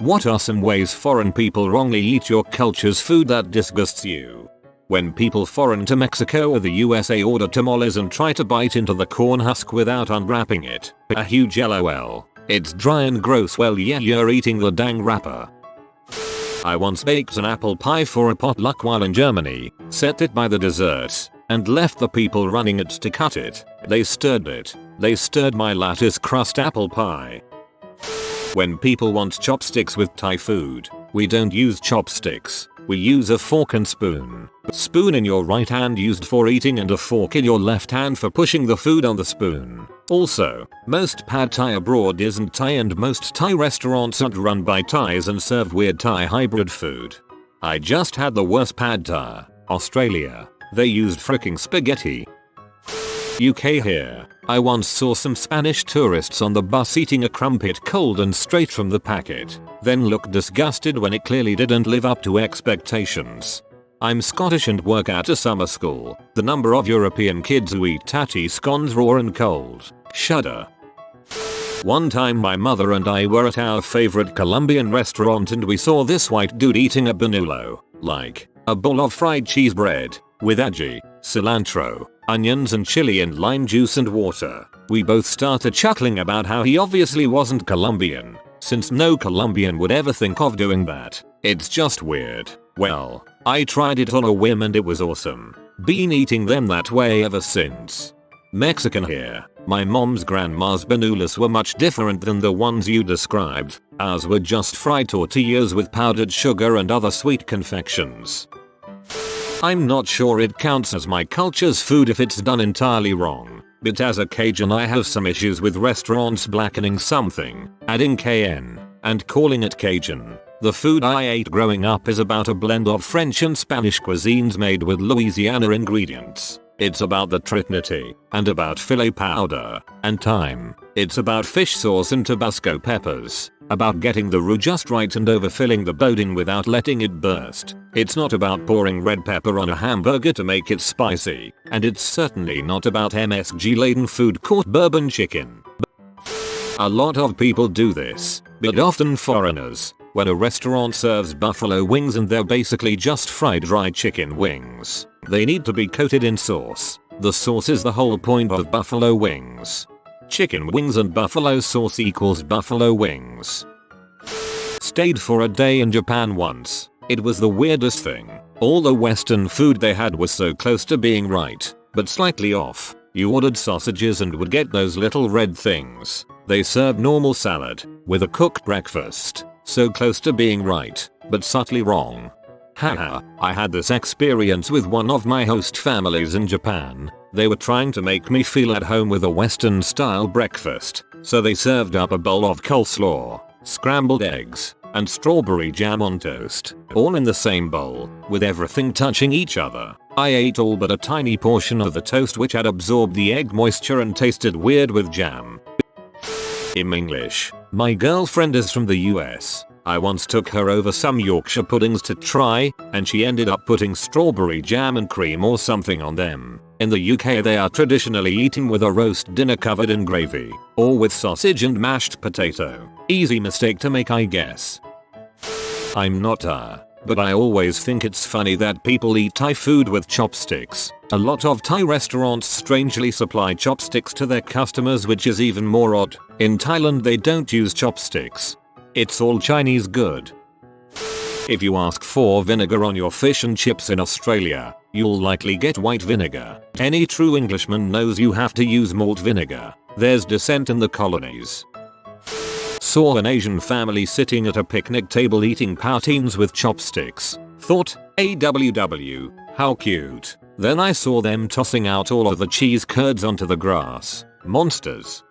What are some ways foreign people wrongly eat your culture's food that disgusts you? When people foreign to Mexico or the USA order tamales and try to bite into the corn husk without unwrapping it, a huge LOL. It's dry and gross. Well, yeah, you're eating the dang wrapper. I once baked an apple pie for a potluck while in Germany, set it by the desserts, and left the people running it to cut it. They stirred it. They stirred my lattice crust apple pie. When people want chopsticks with Thai food, we don't use chopsticks. We use a fork and spoon. Spoon in your right hand used for eating and a fork in your left hand for pushing the food on the spoon. Also, most pad Thai abroad isn't Thai and most Thai restaurants aren't run by Thais and serve weird Thai hybrid food. I just had the worst pad Thai. Australia. They used fricking spaghetti. UK here. I once saw some Spanish tourists on the bus eating a crumpet cold and straight from the packet, then looked disgusted when it clearly didn't live up to expectations. I'm Scottish and work at a summer school. The number of European kids who eat tatty scones raw and cold. Shudder. One time my mother and I were at our favorite Colombian restaurant and we saw this white dude eating a buñuelo, like a bowl of fried cheese bread, with ají, cilantro, onions and chili and lime juice and water. We both started chuckling about how he obviously wasn't Colombian, since no Colombian would ever think of doing that. It's just weird. Well, I tried it on a whim and it was awesome. Been eating them that way ever since. Mexican here. My mom's grandma's buñuelos were much different than the ones you described. Ours were just fried tortillas with powdered sugar and other sweet confections. I'm not sure it counts as my culture's food if it's done entirely wrong, but as a Cajun I have some issues with restaurants blackening something, adding KN, and calling it Cajun. The food I ate growing up is about a blend of French and Spanish cuisines made with Louisiana ingredients. It's about the Trinity, and about filet powder, and thyme. It's about fish sauce and Tabasco peppers, about getting the roux just right and overfilling the boudin without letting it burst. It's not about pouring red pepper on a hamburger to make it spicy, and it's certainly not about MSG-laden food court bourbon chicken. A lot of people do this, but often foreigners. When a restaurant serves buffalo wings and they're basically just fried dry chicken wings, they need to be coated in sauce. The sauce is the whole point of buffalo wings. Chicken wings and buffalo sauce equals buffalo wings. Stayed for a day in Japan once. It was the weirdest thing. All the Western food they had was so close to being right, but slightly off. You ordered sausages and would get those little red things. They served normal salad, with a cooked breakfast. So close to being right, but subtly wrong. Haha, I had this experience with one of my host families in Japan. They were trying to make me feel at home with a Western style breakfast, so they served up a bowl of coleslaw, scrambled eggs, and strawberry jam on toast, all in the same bowl, with everything touching each other. I ate all but a tiny portion of the toast which had absorbed the egg moisture and tasted weird with jam. In English, my girlfriend is from the US. I once took her over some Yorkshire puddings to try, and she ended up putting strawberry jam and cream or something on them. In the UK they are traditionally eaten with a roast dinner covered in gravy, or with sausage and mashed potato. Easy mistake to make, I guess. I'm not but I always think it's funny that people eat Thai food with chopsticks. A lot of Thai restaurants strangely supply chopsticks to their customers, which is even more odd. In Thailand they don't use chopsticks. It's all Chinese good. If you ask for vinegar on your fish and chips in Australia, you'll likely get white vinegar. Any true Englishman knows you have to use malt vinegar. There's dissent in the colonies. Saw an Asian family sitting at a picnic table eating poutines with chopsticks. Thought, AWW, how cute. Then I saw them tossing out all of the cheese curds onto the grass. Monsters.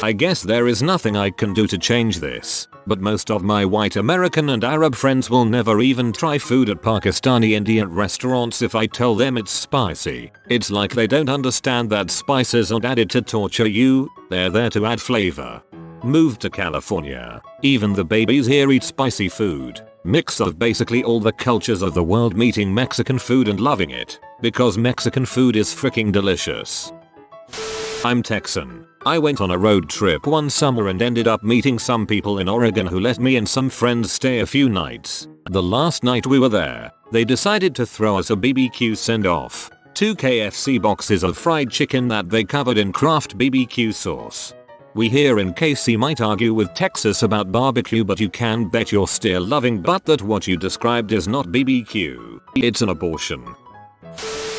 I guess there is nothing I can do to change this, but most of my white American and Arab friends will never even try food at Pakistani Indian restaurants if I tell them it's spicy. It's like they don't understand that spices aren't added to torture you, they're there to add flavor. Moved to California. Even the babies here eat spicy food. Mix of basically all the cultures of the world meeting Mexican food and loving it, because Mexican food is freaking delicious. I'm Texan. I went on a road trip one summer and ended up meeting some people in Oregon who let me and some friends stay a few nights. The last night we were there, they decided to throw us a BBQ send-off. 2 KFC boxes of fried chicken that they covered in Kraft BBQ sauce. We here in KC might argue with Texas about barbecue, but you can bet your still loving butt that what you described is not BBQ. It's an abortion.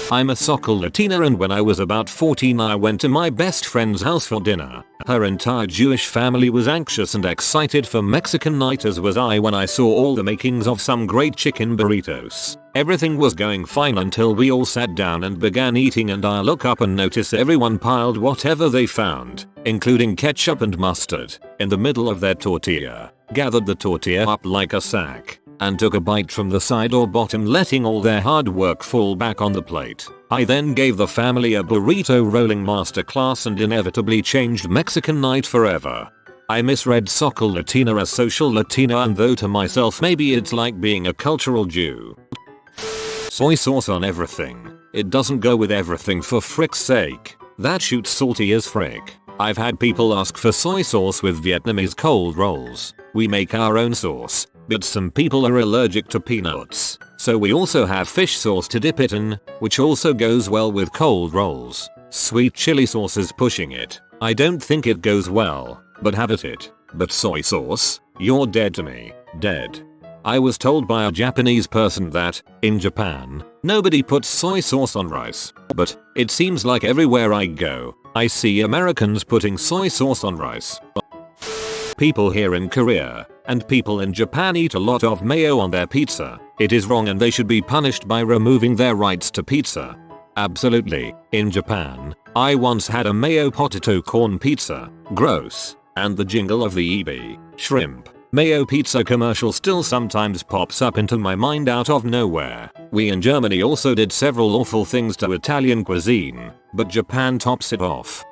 I'm a soccer Latina, and when I was about 14 I went to my best friend's house for dinner. Her entire Jewish family was anxious and excited for Mexican night, as was I when I saw all the makings of some great chicken burritos. Everything was going fine until we all sat down and began eating, and I look up and notice everyone piled whatever they found, including ketchup and mustard, in the middle of their tortilla, gathered the tortilla up like a sack, and took a bite from the side or bottom, letting all their hard work fall back on the plate. I then gave the family a burrito rolling masterclass and inevitably changed Mexican night forever. I misread Soccer Latina as social Latina, and though to myself maybe it's like being a cultural Jew. Soy sauce on everything. It doesn't go with everything, for frick's sake. That shoots salty as frick. I've had people ask for soy sauce with Vietnamese cold rolls. We make our own sauce, but some people are allergic to peanuts, so we also have fish sauce to dip it in, which also goes well with cold rolls. Sweet chili sauce is pushing it. I don't think it goes well, but have at it. But soy sauce? You're dead to me. Dead. I was told by a Japanese person that, in Japan, nobody puts soy sauce on rice, but it seems like everywhere I go, I see Americans putting soy sauce on rice. People here in Korea and people in Japan eat a lot of mayo on their pizza. It is wrong and they should be punished by removing their rights to pizza. Absolutely. In Japan, I once had a mayo potato corn pizza. Gross. And the jingle of the EB shrimp mayo pizza commercial still sometimes pops up into my mind out of nowhere. We in Germany also did several awful things to Italian cuisine, but Japan tops it off.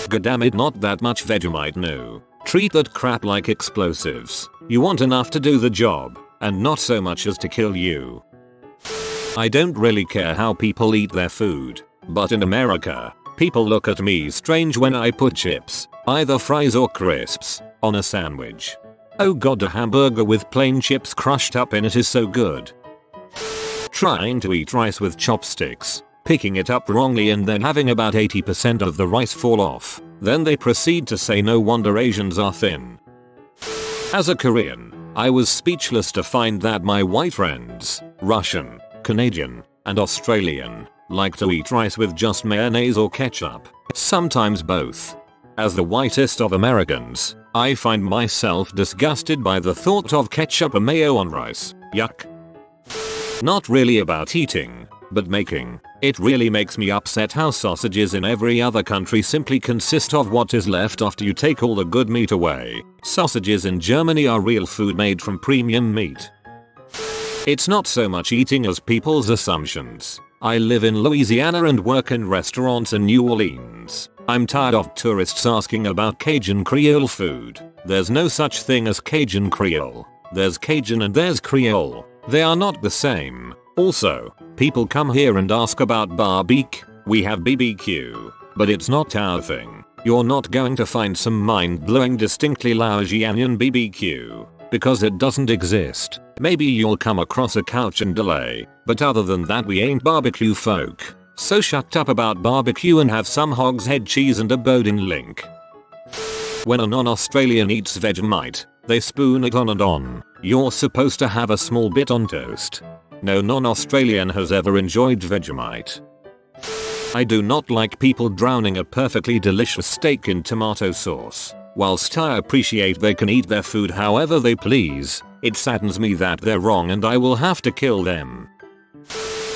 Goddammit, not that much Vegemite, no. Treat that crap like explosives. You want enough to do the job, and not so much as to kill you. I don't really care how people eat their food, but in America, people look at me strange when I put chips, either fries or crisps, on a sandwich. Oh god, a hamburger with plain chips crushed up in it is so good. Trying to eat rice with chopsticks, picking it up wrongly and then having about 80% of the rice fall off. Then they proceed to say no wonder Asians are thin. As a Korean, I was speechless to find that my white friends, Russian, Canadian, and Australian, like to eat rice with just mayonnaise or ketchup, sometimes both. As the whitest of Americans, I find myself disgusted by the thought of ketchup or mayo on rice. Yuck. Not really about eating, but making. It really makes me upset how sausages in every other country simply consist of what is left after you take all the good meat away. Sausages in Germany are real food made from premium meat. It's not so much eating as people's assumptions. I live in Louisiana and work in restaurants in New Orleans. I'm tired of tourists asking about Cajun Creole food. There's no such thing as Cajun Creole. There's Cajun and there's Creole. They are not the same. Also, people come here and ask about barbecue. We have BBQ, but it's not our thing. You're not going to find some mind-blowing distinctly Louisianian BBQ, because it doesn't exist. Maybe you'll come across a couch and delay, but other than that we ain't barbecue folk. So shut up about barbecue and have some hog's head cheese and a boding link. When a non-Australian eats Vegemite, they spoon it on and on. You're supposed to have a small bit on toast. No non-Australian has ever enjoyed Vegemite. I do not like people drowning a perfectly delicious steak in tomato sauce. Whilst I appreciate they can eat their food however they please, it saddens me that they're wrong and I will have to kill them.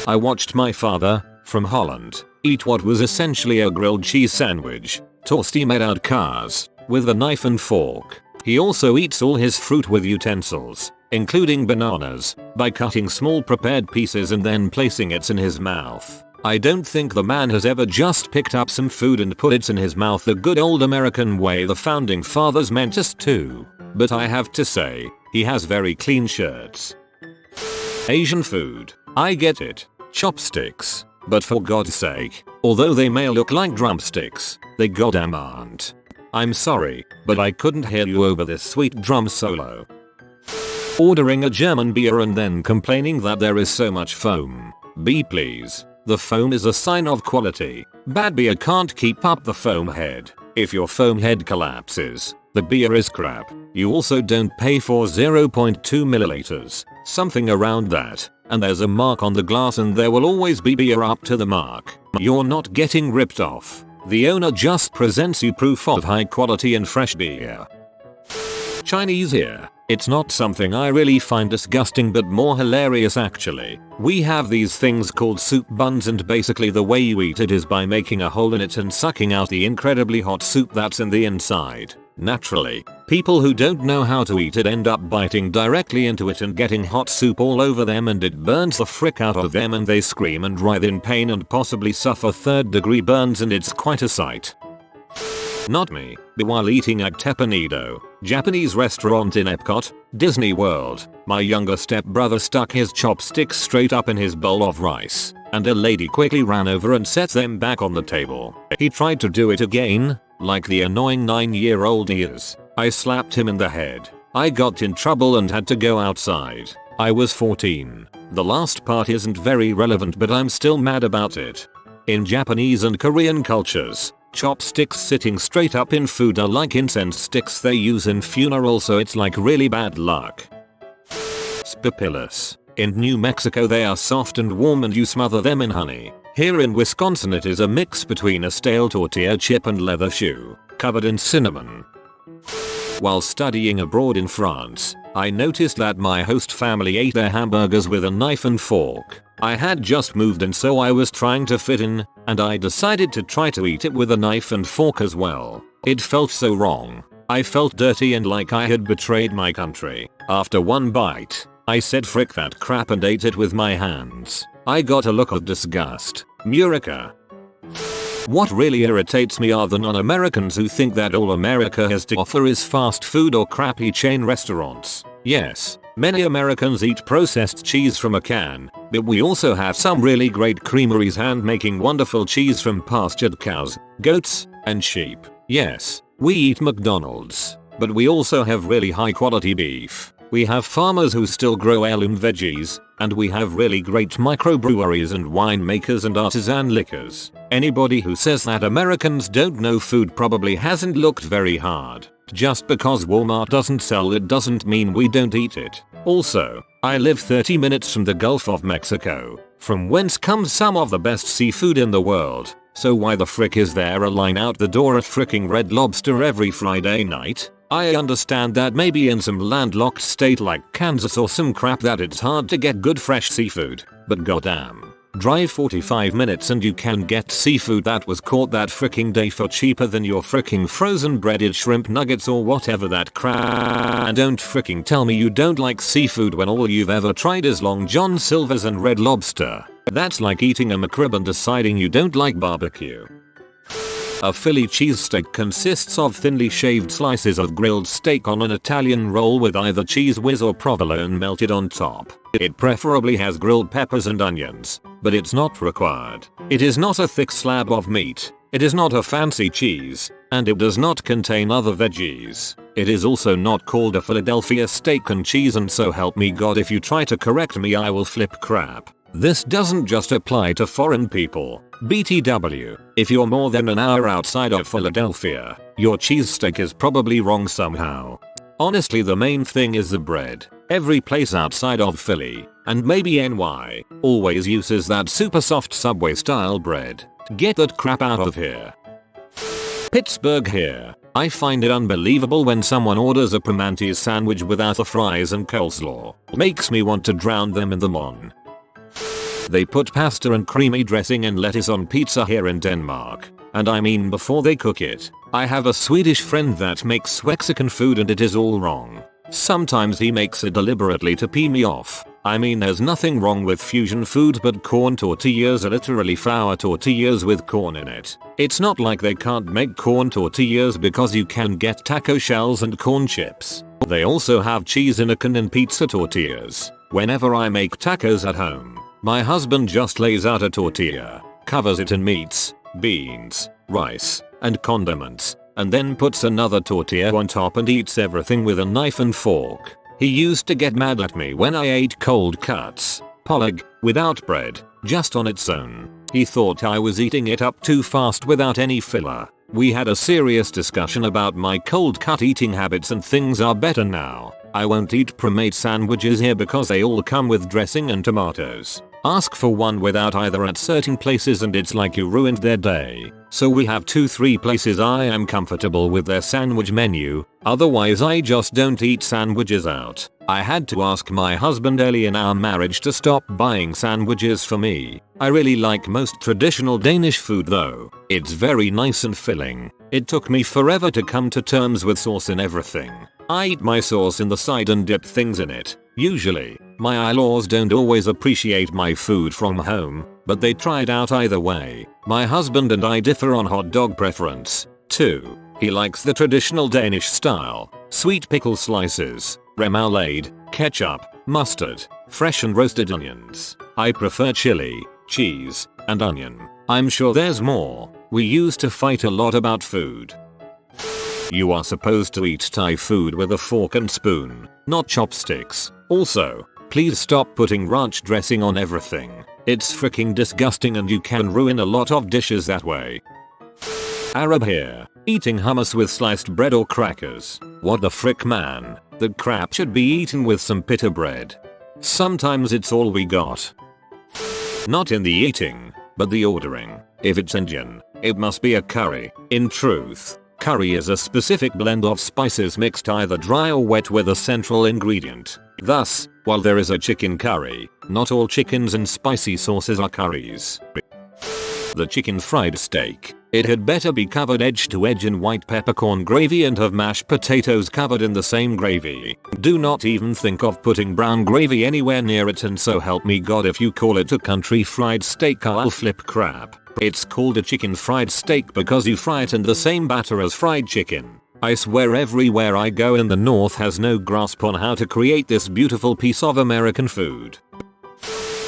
I watched my father, from Holland, eat what was essentially a grilled cheese sandwich, toasty made out cars, with a knife and fork. He also eats all his fruit with utensils, including bananas, by cutting small prepared pieces and then placing it in his mouth. I don't think the man has ever just picked up some food and put it in his mouth the good old American way the founding fathers meant us to. But I have to say, he has very clean shirts. Asian food. I get it. Chopsticks. But for God's sake, Although they may look like drumsticks, they goddamn aren't. I'm sorry, but I couldn't hear you over this sweet drum solo. Ordering a German beer and then complaining that there is so much foam. B please. The foam is a sign of quality. Bad beer can't keep up the foam head. If your foam head collapses, the beer is crap. You also don't pay for 0.2 milliliters, something around that, and there's a mark on the glass and there will always be beer up to the mark. You're not getting ripped off. The owner just presents you proof of high quality and fresh beer. Chinese here. It's not something I really find disgusting but more hilarious actually. We have these things called soup buns and basically the way you eat it is by making a hole in it and sucking out the incredibly hot soup that's in the inside. Naturally, people who don't know how to eat it end up biting directly into it and getting hot soup all over them and it burns the frick out of them and they scream and writhe in pain and possibly suffer 3rd degree burns and it's quite a sight. Not me, but while eating at Teppanydo, Japanese restaurant in Epcot, Disney World, my younger stepbrother stuck his chopsticks straight up in his bowl of rice, and a lady quickly ran over and set them back on the table. He tried to do it again, like the annoying 9-year-old he is. I slapped him in the head. I got in trouble and had to go outside. I was 14. The last part isn't very relevant but I'm still mad about it. In Japanese and Korean cultures, chopsticks sitting straight up in food are like incense sticks they use in funerals so it's like really bad luck. Spipillus. In New Mexico they are soft and warm and you smother them in honey. Here in Wisconsin it is a mix between a stale tortilla chip and leather shoe, covered in cinnamon. While studying abroad in France, I noticed that my host family ate their hamburgers with a knife and fork. I had just moved in so I was trying to fit in, and I decided to try to eat it with a knife and fork as well. It felt so wrong. I felt dirty and like I had betrayed my country. After one bite, I said frick that crap and ate it with my hands. I got a look of disgust. Murica. What really irritates me are the non-Americans who think that all America has to offer is fast food or crappy chain restaurants. Yes, many Americans eat processed cheese from a can, but we also have some really great creameries hand-making wonderful cheese from pastured cows, goats, and sheep. Yes, we eat McDonald's, but we also have really high quality beef. We have farmers who still grow heirloom veggies, and we have really great microbreweries and winemakers and artisan liquors. Anybody who says that Americans don't know food probably hasn't looked very hard. Just because Walmart doesn't sell it doesn't mean we don't eat it. Also, I live 30 minutes from the Gulf of Mexico, from whence comes some of the best seafood in the world. So why the frick is there a line out the door at fricking Red Lobster every Friday night? I understand that maybe in some landlocked state like Kansas or some crap that it's hard to get good fresh seafood, but goddamn. Drive 45 minutes and you can get seafood that was caught that fricking day for cheaper than your fricking frozen breaded shrimp nuggets or whatever that crap. And don't fricking tell me you don't like seafood when all you've ever tried is Long John Silver's and Red Lobster. That's like eating a McRib and deciding you don't like barbecue. A Philly cheesesteak consists of thinly shaved slices of grilled steak on an Italian roll with either cheese whiz or provolone melted on top. It preferably has grilled peppers and onions, but it's not required. It is not a thick slab of meat. It is not a fancy cheese, and it does not contain other veggies. It is also not called a Philadelphia steak and cheese, and so help me God if you try to correct me I will flip crap. This doesn't just apply to foreign people. BTW, if you're more than an hour outside of Philadelphia, your cheesesteak is probably wrong somehow. Honestly, the main thing is the bread. Every place outside of Philly, and maybe NY, always uses that super soft Subway style bread. Get that crap out of here. Pittsburgh here. I find it unbelievable when someone orders a Primanti's sandwich without the fries and coleslaw. Makes me want to drown them in the mon. They put pasta and creamy dressing and lettuce on pizza here in Denmark. And I mean before they cook it. I have a Swedish friend that makes Mexican food and it is all wrong. Sometimes he makes it deliberately to pee me off. I mean, there's nothing wrong with fusion food, but corn tortillas are literally flour tortillas with corn in it. It's not like they can't make corn tortillas because you can get taco shells and corn chips. They also have cheese in a can and pizza tortillas. Whenever I make tacos at home, my husband just lays out a tortilla, covers it in meats, beans, rice, and condiments, and then puts another tortilla on top and eats everything with a knife and fork. He used to get mad at me when I ate cold cuts, pollock, without bread, just on its own. He thought I was eating it up too fast without any filler. We had a serious discussion about my cold cut eating habits and things are better now. I won't eat pre-made sandwiches here because they all come with dressing and tomatoes. Ask for one without either at certain places and it's like you ruined their day. So we have 2-3 places I am comfortable with their sandwich menu, otherwise I just don't eat sandwiches out. I had to ask my husband early in our marriage to stop buying sandwiches for me. I really like most traditional Danish food though. It's very nice and filling. It took me forever to come to terms with sauce in everything. I eat my sauce in the side and dip things in it. Usually, my in-laws don't always appreciate my food from home, but they try it out either way. My husband and I differ on hot dog preference, too. He likes the traditional Danish style, sweet pickle slices, remoulade, ketchup, mustard, fresh and roasted onions. I prefer chili, cheese, and onion. I'm sure there's more. We used to fight a lot about food. You are supposed to eat Thai food with a fork and spoon, not chopsticks. Also, please stop putting ranch dressing on everything. It's freaking disgusting and you can ruin a lot of dishes that way. Arab here, eating hummus with sliced bread or crackers. What the frick man, that crap should be eaten with some pita bread. Sometimes it's all we got. Not in the eating, but the ordering. If it's Indian, it must be a curry. In truth, curry is a specific blend of spices mixed either dry or wet with a central ingredient. Thus, while there is a chicken curry, not all chickens and spicy sauces are curries. The chicken fried steak. It had better be covered edge to edge in white peppercorn gravy and have mashed potatoes covered in the same gravy. Do not even think of putting brown gravy anywhere near it, and so help me God if you call it a country fried steak I'll flip crap. It's called a chicken fried steak because you fry it in the same batter as fried chicken. I swear everywhere I go in the north has no grasp on how to create this beautiful piece of American food.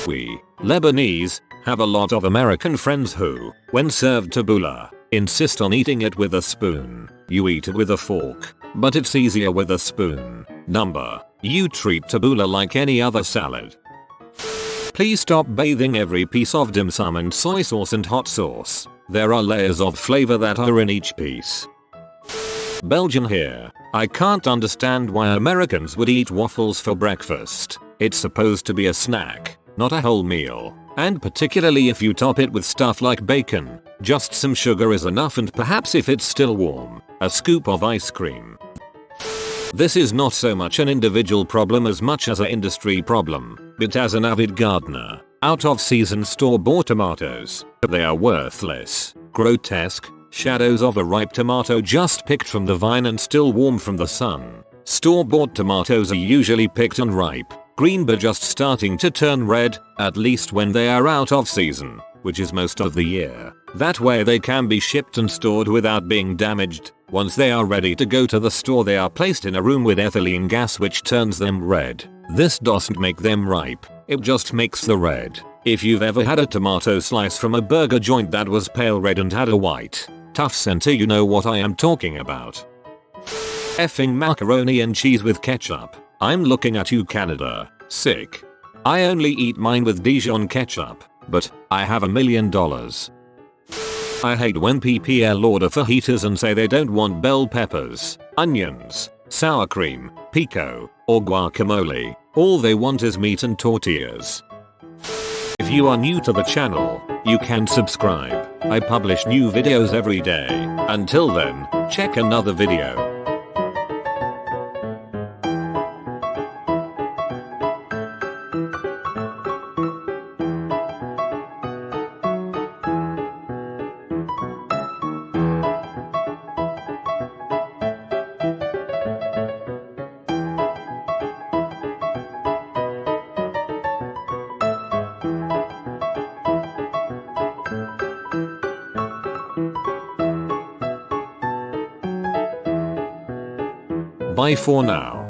We, Lebanese, have a lot of American friends who, when served tabbouleh, insist on eating it with a spoon. You eat it with a fork, but it's easier with a spoon. You treat tabbouleh like any other salad. Please stop bathing every piece of dim sum in soy sauce and hot sauce. There are layers of flavor that are in each piece. Belgian here. I can't understand why Americans would eat waffles for breakfast. It's supposed to be a snack, not a whole meal. And particularly if you top it with stuff like bacon, just some sugar is enough, and perhaps if it's still warm, a scoop of ice cream. This is not so much an individual problem as much as an industry problem, but as an avid gardener, out of season store-bought tomatoes, they are worthless, grotesque, shadows of a ripe tomato just picked from the vine and still warm from the sun. Store-bought tomatoes are usually picked and ripe, green but just starting to turn red, at least when they are out of season, which is most of the year. That way they can be shipped and stored without being damaged. Once they are ready to go to the store, they are placed in a room with ethylene gas which turns them red. This doesn't make them ripe, it just makes the red. If you've ever had a tomato slice from a burger joint that was pale red and had a white, tough center, you know what I am talking about. Effing macaroni and cheese with ketchup. I'm looking at you, Canada. Sick. I only eat mine with Dijon ketchup, but I have $1 million. I hate when PPL order fajitas and say they don't want bell peppers, onions, sour cream, pico, or guacamole. All they want is meat and tortillas. If you are new to the channel, you can subscribe. I publish new videos every day. Until then, check another video. Bye for now.